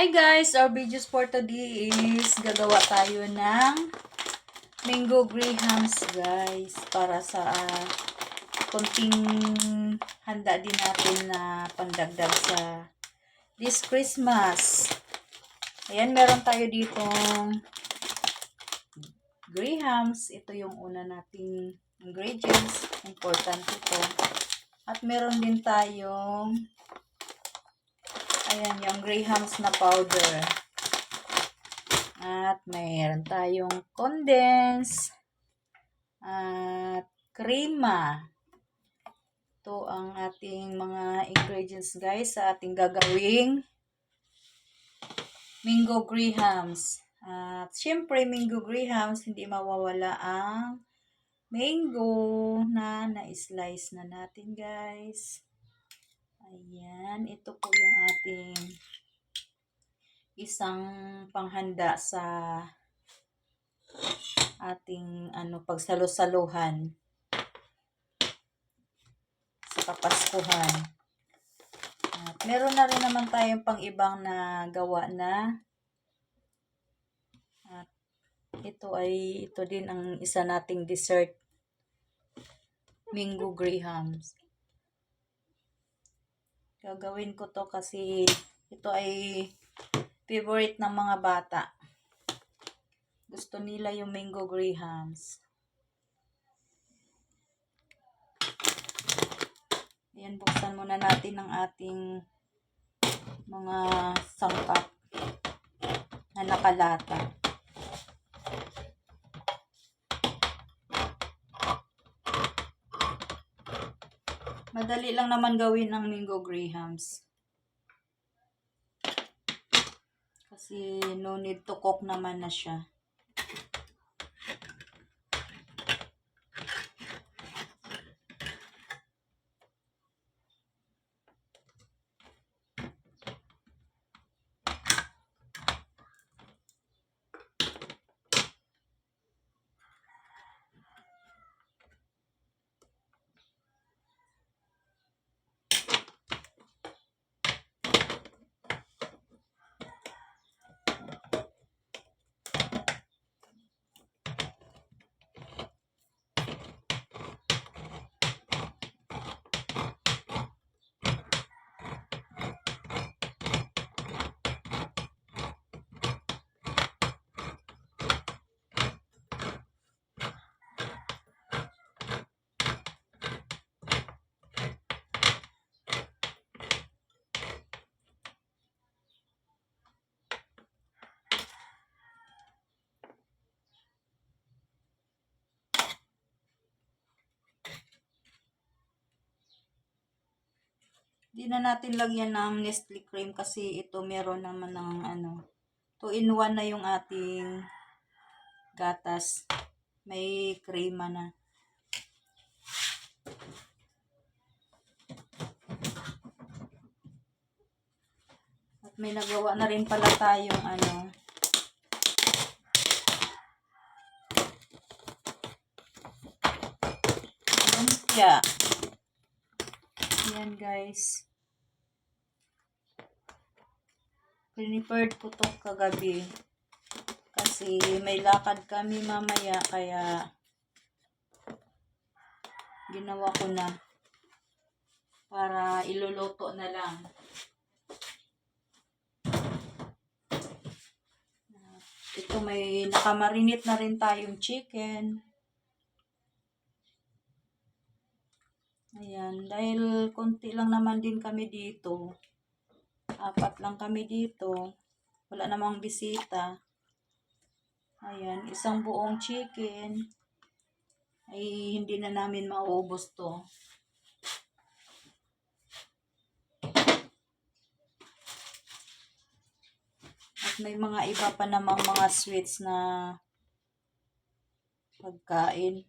Hi guys! Our videos for today is gagawa tayo ng mango grahams guys para sa konting handa din natin na pandagdag sa this Christmas. Ayan, meron tayo ditong grahams. Ito yung una nating ingredients. Important ito. At meron din tayong ayan, yung grahams na powder. At mayroon tayong condense at krema. Ito ang ating mga ingredients guys sa ating gagawing mango grahams. At syempre mango grahams, hindi mawawala ang mango na na-slice na natin guys. Ayan, ito po yung ating isang panghanda sa ating pagsalo-saluhan sa Kapaskuhan. At meron na rin naman tayong pang-ibang na gawa na. At ito din ang isa nating dessert, mango grahams. Gagawin ko to kasi ito ay favorite ng mga bata. Gusto nila yung mango grahams. Ayan, buksan muna natin ang ating mga sangkap na nakalata. Madali lang naman gawin ang mango grahams. Kasi no need to cook naman na siya. Di na natin lagyan ng Nestle cream kasi ito meron naman ng 2-in-1 na yung ating gatas. May krema na. At may nagawa na rin pala tayong lumpia. Ayan guys. Prepared ko to kagabi. Kasi may lakad kami mamaya kaya ginawa ko na para iluluto na lang. Ito may nakamarinate na rin tayong chicken. Ayan, dahil konti lang naman din kami dito. 4 lang kami dito. Wala namang bisita. Ayan, isang buong chicken. Ay hindi na namin mauubos to. At may mga iba pa namang mga sweets na pagkain.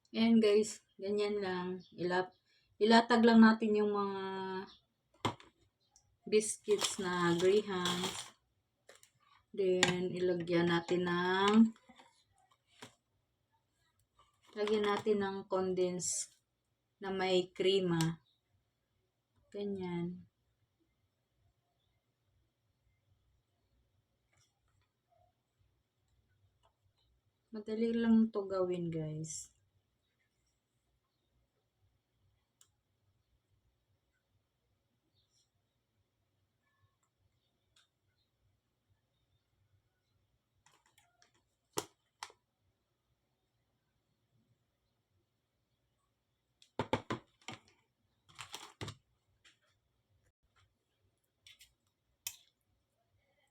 Ayan guys, ganyan lang. Ilatag lang natin yung mga biscuits na Grahams. Then, lagyan natin ng condensed na may krema. Ganyan. Madali lang to gawin guys.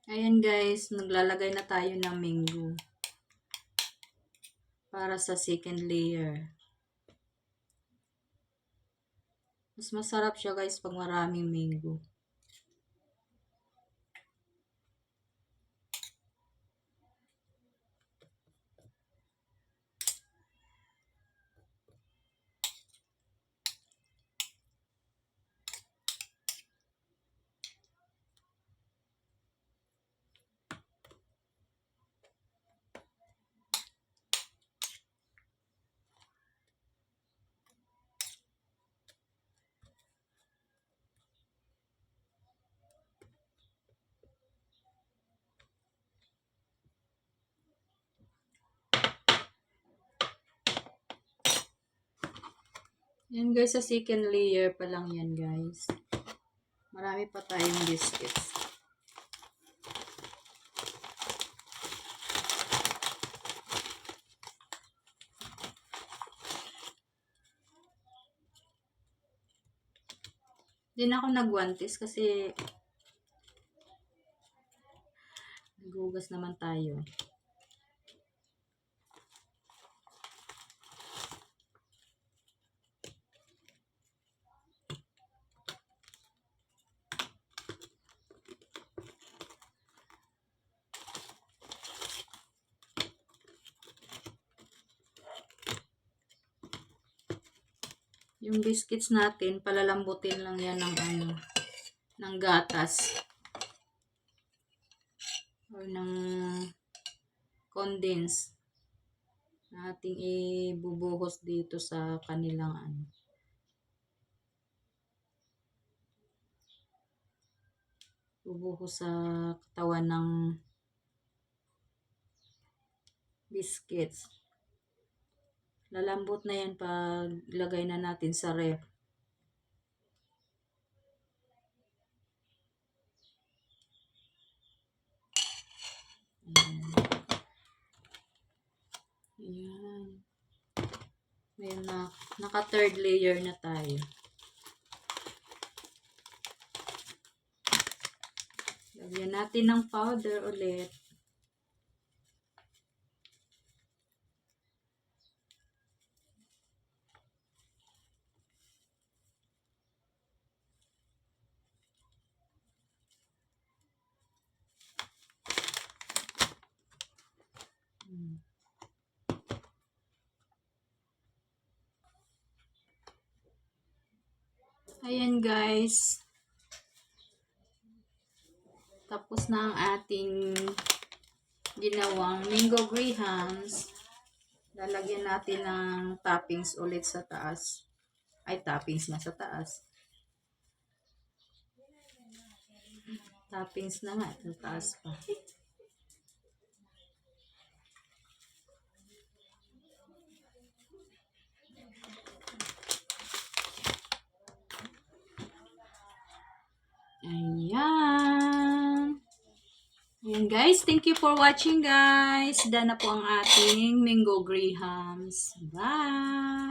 Ayan guys, naglalagay na tayo ng mango. Para sa second layer. Mas masarap siya guys pag maraming mango. Yan guys, sa second layer pa lang yan guys. Marami pa tayong biscuits. Din ako nagwantis kasi nagugas naman tayo. Yung biscuits natin, palalambutin lang yan ng gatas. Or ng condense. Na ating ibubuhos dito sa kanilang bubuhos sa katawan ng biscuits. Lalambot na yan pag lagay na natin sa ref. Ayan. Ayan na. Naka third layer na tayo. Lagyan natin ng powder ulit. Ayan guys. Tapos na ang ating ginawang mango grahams. Lalagyan natin ng toppings ulit sa taas. Ay, toppings na sa taas. Toppings na nga. Sa taas pa. Ayan. Ayan guys. Thank you for watching guys. Done na po ang ating mango grahams. Bye!